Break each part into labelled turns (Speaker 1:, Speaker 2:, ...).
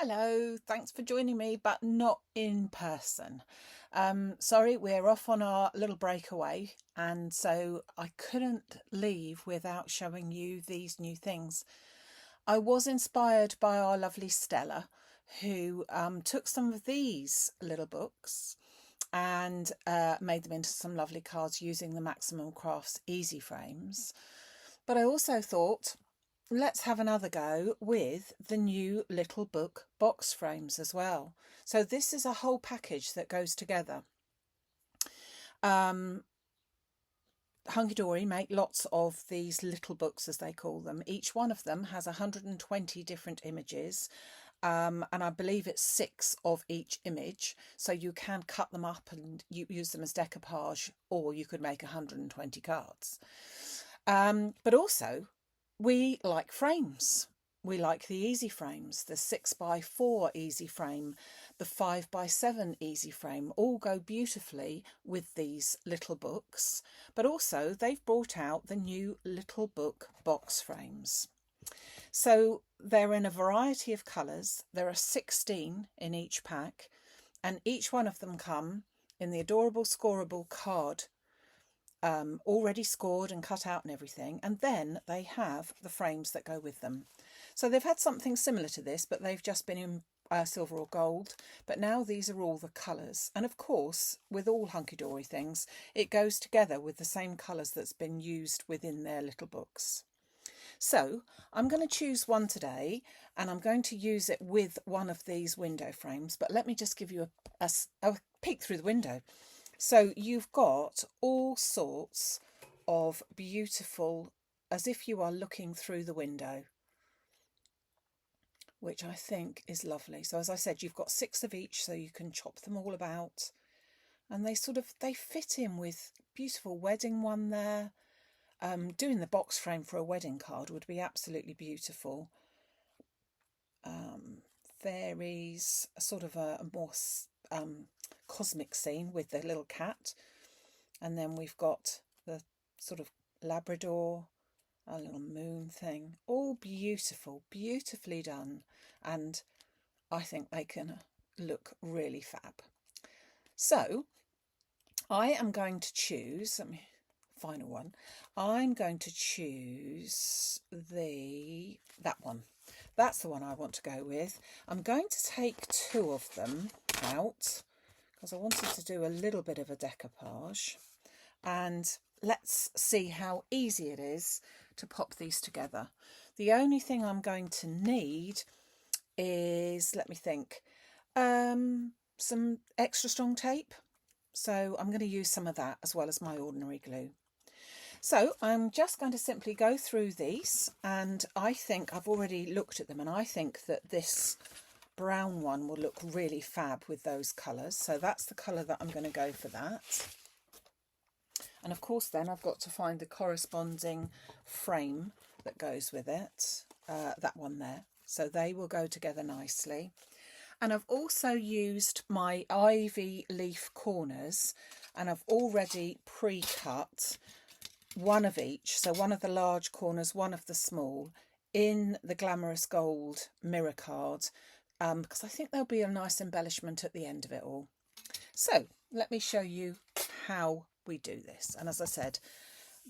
Speaker 1: Hello, thanks for joining me, but not in person. Sorry, we're off on our little breakaway, and so I couldn't leave without showing you these new things. I was inspired by our lovely Stella, who took some of these little books and made them into some lovely cards using the Maximum Crafts easy frames. But I also thought, let's have another go with the new little book box frames as well. So this is a whole package that goes together. Hunky Dory make lots of these little books, as they call them. Each one of them has 120 different images, and I believe it's 6 of each image. So you can cut them up and use them as decoupage, or you could make 120 cards. But also, we like frames. We like the easy frames, the 6x4 easy frame, the 5x7 easy frame, all go beautifully with these little books. But also they've brought out the new little book box frames. So they're in a variety of colours. There are 16 in each pack, and each one of them come in the adorable scoreable card, already scored and cut out and everything, and then they have the frames that go with them. So they've had something similar to this, but they've just been in silver or gold, but now these are all the colours. And of course, with all Hunky Dory things, it goes together with the same colours that's been used within their little books. So I'm going to choose one today, and I'm going to use it with one of these window frames, but let me just give you a peek through the window. So you've got all sorts of beautiful, as if you are looking through the window, which I think is lovely. So as I said, you've got 6 of each, so you can chop them all about. And they fit in with beautiful wedding one there. Doing the box frame for a wedding card would be absolutely beautiful. Fairies, sort of a more cosmic scene with the little cat, and then we've got the sort of Labrador, a little moon thing, all beautiful, beautifully done, and I think they can look really fab. So I am going to choose, final one, I'm going to choose that one. That's the one I want to go with. I'm going to take 2 of them out because I wanted to do a little bit of a decoupage, and let's see how easy it is to pop these together. The only thing I'm going to need is, let me think, some extra strong tape. So I'm going to use some of that as well as my ordinary glue. So I'm just going to simply go through these, and I think I've already looked at them, and I think that this brown one will look really fab with those colours. So that's the colour that I'm going to go for that. And of course then I've got to find the corresponding frame that goes with it, that one there. So they will go together nicely. And I've also used my ivy leaf corners, and I've already pre-cut one of each, so one of the large corners, one of the small, in the Glamorous Gold mirror card, because I think there'll be a nice embellishment at the end of it all. So let me show you how we do this. And as I said,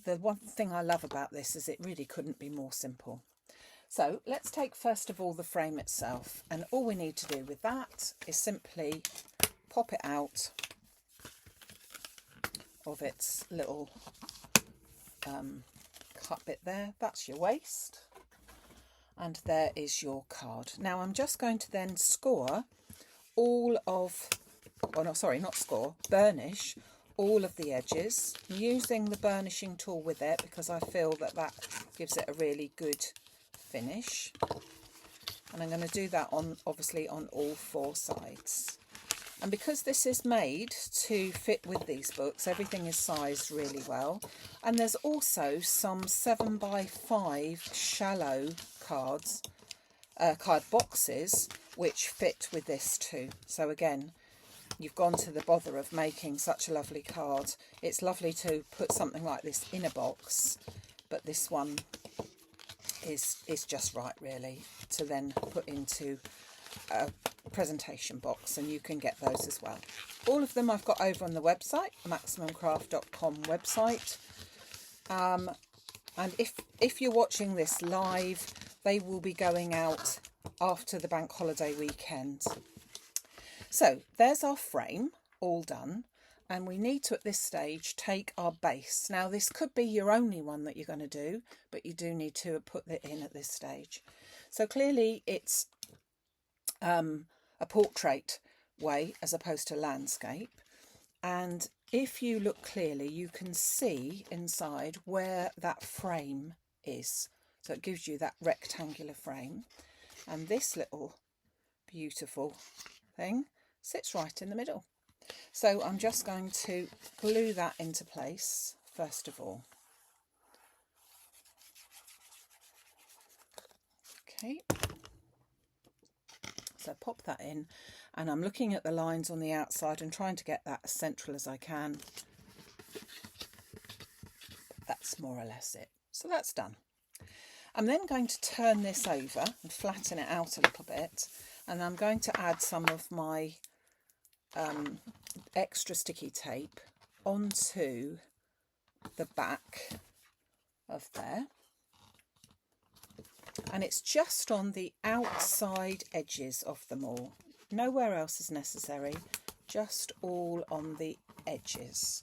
Speaker 1: the one thing I love about this is it really couldn't be more simple. So let's take first of all the frame itself, and all we need to do with that is simply pop it out of its little cut bit there. That's your waist, and there is your card. Now I'm just going to then score all of, oh no, sorry, not score, burnish all of the edges using the burnishing tool with it, because I feel that that gives it a really good finish. And I'm going to do that on, obviously, on all 4 sides. And because this is made to fit with these books, everything is sized really well. And there's also some 7x5 shallow card boxes which fit with this too. So again, you've gone to the bother of making such a lovely card. It's lovely to put something like this in a box, but this one is just right really to then put into a presentation box, and you can get those as well. All of them I've got over on the website, maximumcraft.com website. And if you're watching this live, they will be going out after the bank holiday weekend. So there's our frame all done, and we need to at this stage take our base. Now this could be your only one that you're going to do, but you do need to put it in at this stage. So clearly it's a portrait way as opposed to landscape, and if you look clearly you can see inside where that frame is, so it gives you that rectangular frame, and this little beautiful thing sits right in the middle. So I'm just going to glue that into place first of all. Okay, so pop that in, and I'm looking at the lines on the outside and trying to get that as central as I can. That's more or less it. So that's done. I'm then going to turn this over and flatten it out a little bit, and I'm going to add some of my extra sticky tape onto the back of there, and it's just on the outside edges of them all. Nowhere else is necessary, just all on the edges.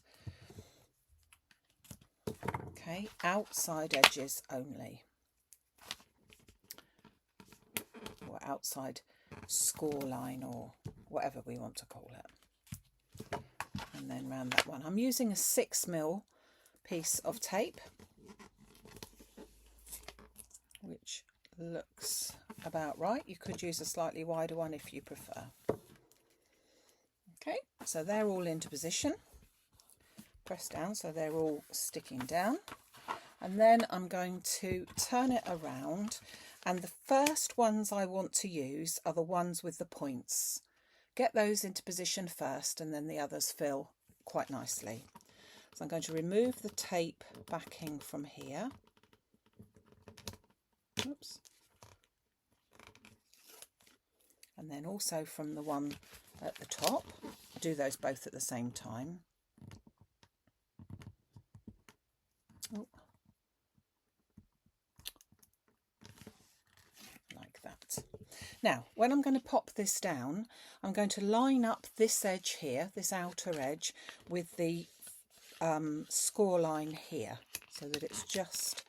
Speaker 1: Okay, outside edges only, or outside score line, or whatever we want to call it. And then round that one. I'm using a 6mm piece of tape, which looks about right. You could use a slightly wider one if you prefer. Okay, so they're all into position. Press down so they're all sticking down. And then I'm going to turn it around, and the first ones I want to use are the ones with the points. Get those into position first, and then the others fill quite nicely. So I'm going to remove the tape backing from here. Oops. And then also from the one at the top. Do those both at the same time. Oh. Like that. Now, when I'm going to pop this down, I'm going to line up this edge here, this outer edge, with the score line here, so that it's just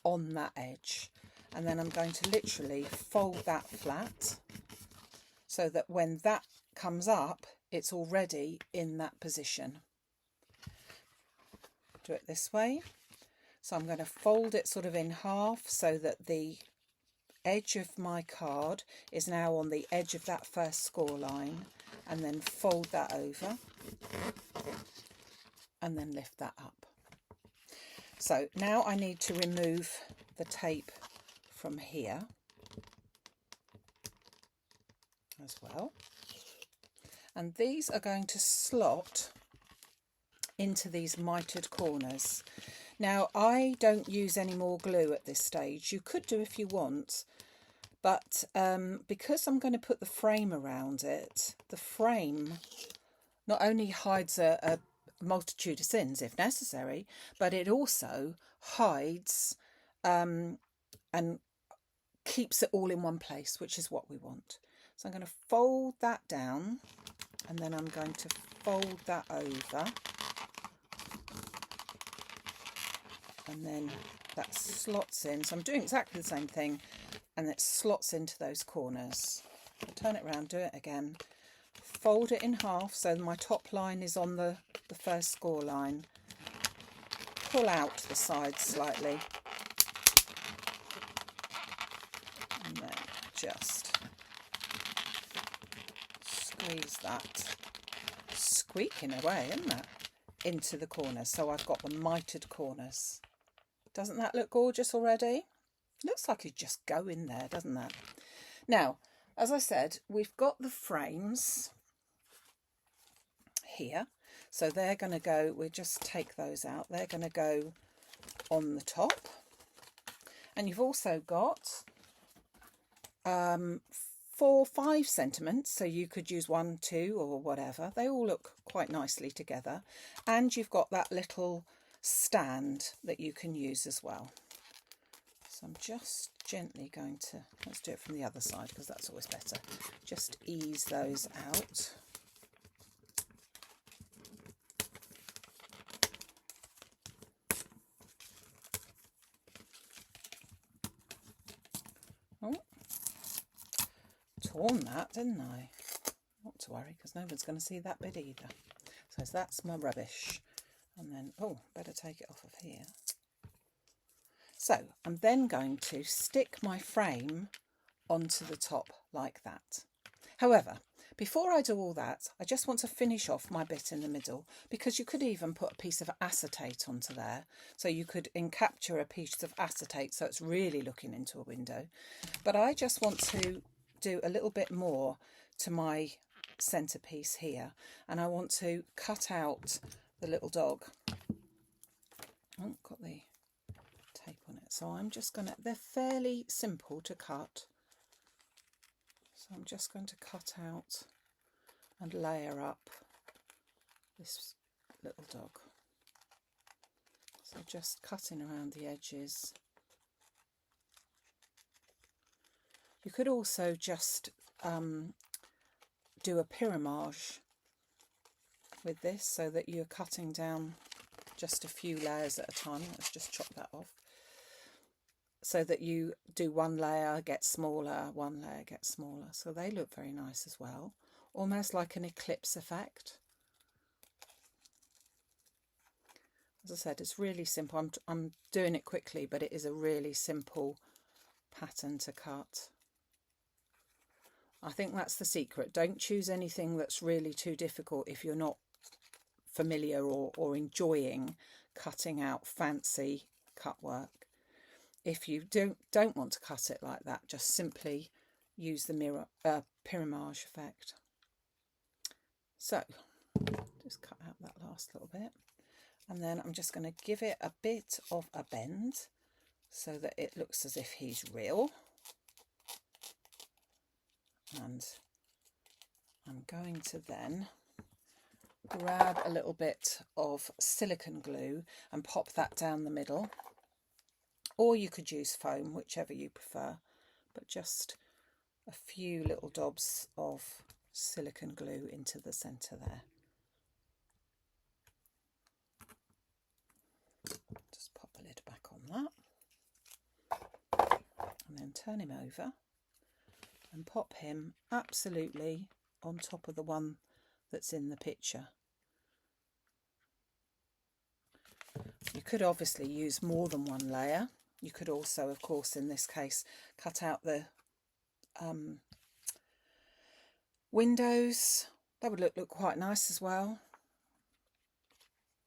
Speaker 1: on that edge. And then I'm going to literally fold that flat, so that when that comes up, it's already in that position. Do it this way. So I'm going to fold it sort of in half, so that the edge of my card is now on the edge of that first score line, and then fold that over and then lift that up. So now I need to remove the tape from here as well, and these are going to slot into these mitered corners. Now I don't use any more glue at this stage. You could do if you want, but because I'm going to put the frame around it, the frame not only hides a multitude of sins if necessary, but it also hides and keeps it all in one place, which is what we want. So I'm going to fold that down, and then I'm going to fold that over, and then that slots in. So I'm doing exactly the same thing, and it slots into those corners. I'll turn it around, do it again, fold it in half so my top line is on the first score line, pull out the sides slightly, and then just squeeze that, squeaking away, isn't that, into the corners. So I've got the mitered corners. Doesn't that look gorgeous already? Looks like it'd just go in there, doesn't that? Now, as I said, we've got the frames here, so they're going to go, we'll just take those out, they're going to go on the top. And you've also got for 5 sentiments, so you could use 1, 2 or whatever. They all look quite nicely together, and you've got that little stand that you can use as well. So I'm just gently going to, let's do it from the other side because that's always better, just ease those out. Oh, torn that, didn't I? Not to worry, because no one's going to see that bit either. So that's my rubbish. And then, oh, better take it off of here. So I'm then going to stick my frame onto the top like that. However, before I do all that, I just want to finish off my bit in the middle, because you could even put a piece of acetate onto there. So you could encapture a piece of acetate so it's really looking into a window. But I just want to do a little bit more to my centerpiece here, and I want to cut out the little dog. Oh, got the tape on it. So I'm just going to, they're fairly simple to cut. So I'm just going to cut out and layer up this little dog. So just cutting around the edges. You could also just do a pyramage with this so that you're cutting down just a few layers at a time. Let's just chop that off. So that you do one layer, get smaller, one layer, get smaller. So they look very nice as well. Almost like an eclipse effect. As I said, it's really simple. I'm doing it quickly, but it is a really simple pattern to cut. I think that's the secret. Don't choose anything that's really too difficult if you're not familiar or enjoying cutting out fancy cut work. If you don't want to cut it like that, just simply use the pyramage effect. So just cut out that last little bit, and then I'm just going to give it a bit of a bend so that it looks as if he's real. And I'm going to then grab a little bit of silicone glue and pop that down the middle. Or you could use foam, whichever you prefer, but just a few little dobs of silicone glue into the centre there. Just pop the lid back on that. And then turn him over and pop him absolutely on top of the one that's in the picture. You could obviously use more than one layer. You could also, of course, in this case, cut out the windows. That would look quite nice as well.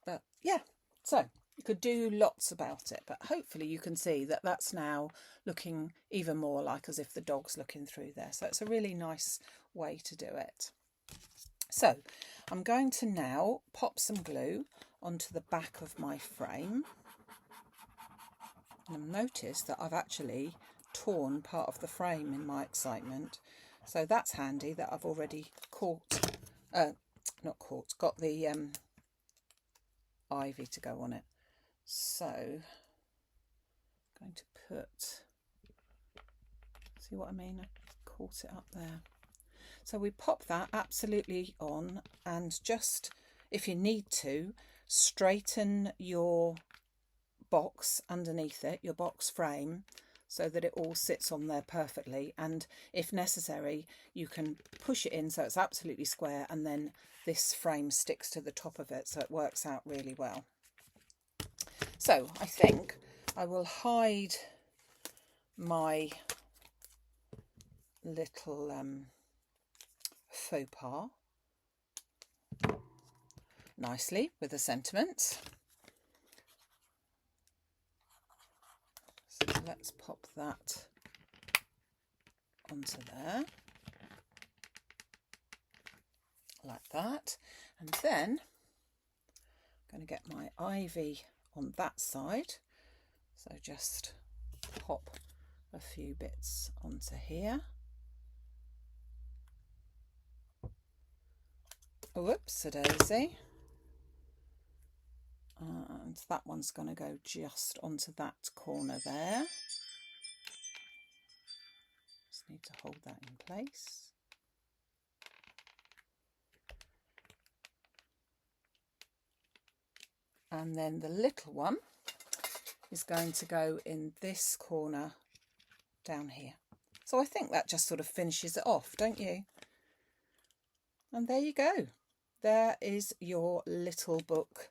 Speaker 1: But yeah, so you could do lots about it. But hopefully you can see that that's now looking even more like as if the dog's looking through there. So it's a really nice way to do it. So I'm going to now pop some glue onto the back of my frame. And notice that I've actually torn part of the frame in my excitement. So that's handy that I've already got the ivy to go on it. So I'm going to put, see what I mean? I caught it up there. So we pop that absolutely on, and just, if you need to, straighten your box underneath it, your box frame, so that it all sits on there perfectly. And if necessary, you can push it in so it's absolutely square, and then this frame sticks to the top of it, so it works out really well. So I think I will hide my little faux pas nicely with a sentiment. So let's pop that onto there, like that. And then I'm going to get my ivy on that side. So just pop a few bits onto here. Whoops-a-daisy. And that one's going to go just onto that corner there. Just need to hold that in place. And then the little one is going to go in this corner down here. So I think that just sort of finishes it off, don't you? And there you go. There is your little book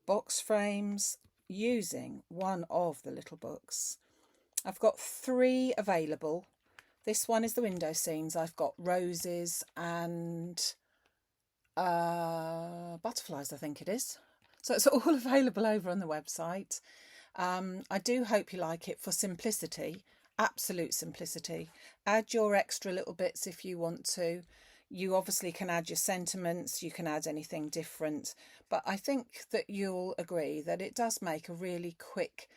Speaker 1: box frames using one of the little books. I've got 3 available. This one is the window scenes. I've got roses and butterflies, I think it is. So it's all available over on the website. I do hope you like it for simplicity, absolute simplicity. Add your extra little bits if you want to. You obviously can add your sentiments, you can add anything different, but I think that you'll agree that it does make a really quick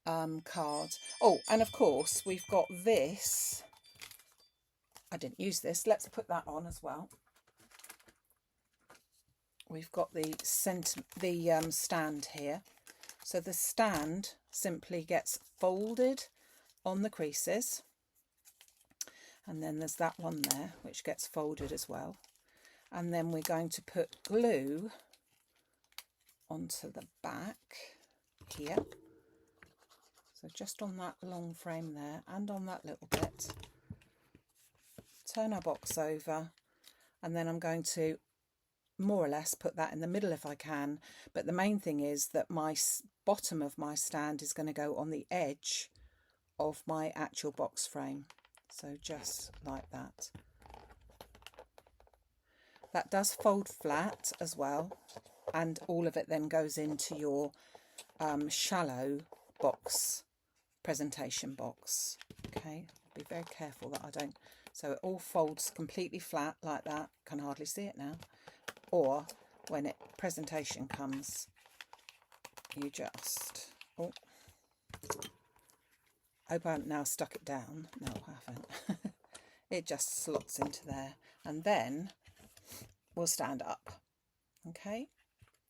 Speaker 1: card. Oh, and of course we've got this. I didn't use this. Let's put that on as well. We've got the stand here. So the stand simply gets folded on the creases. And then there's that one there, which gets folded as well. And then we're going to put glue onto the back here. So just on that long frame there and on that little bit. Turn our box over, and then I'm going to more or less put that in the middle if I can. But the main thing is that my bottom of my stand is going to go on the edge of my actual box frame. So just like that. That does fold flat as well, and all of it then goes into your shallow box, presentation box. Okay, be very careful that I don't. So it all folds completely flat like that. Can hardly see it now. Or when presentation comes, you just, oh, I hope I haven't now stuck it down. No, I haven't. It just slots into there, and then we'll stand up. Okay,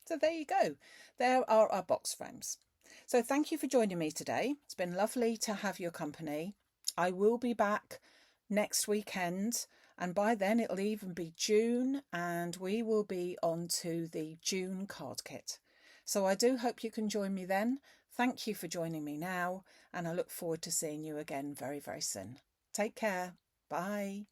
Speaker 1: so there you go. There are our box frames. So thank you for joining me today. It's been lovely to have your company. I will be back next weekend, and by then it'll even be June, and we will be on to the June card kit. So I do hope you can join me then. Thank you for joining me now, and I look forward to seeing you again very, very soon. Take care. Bye.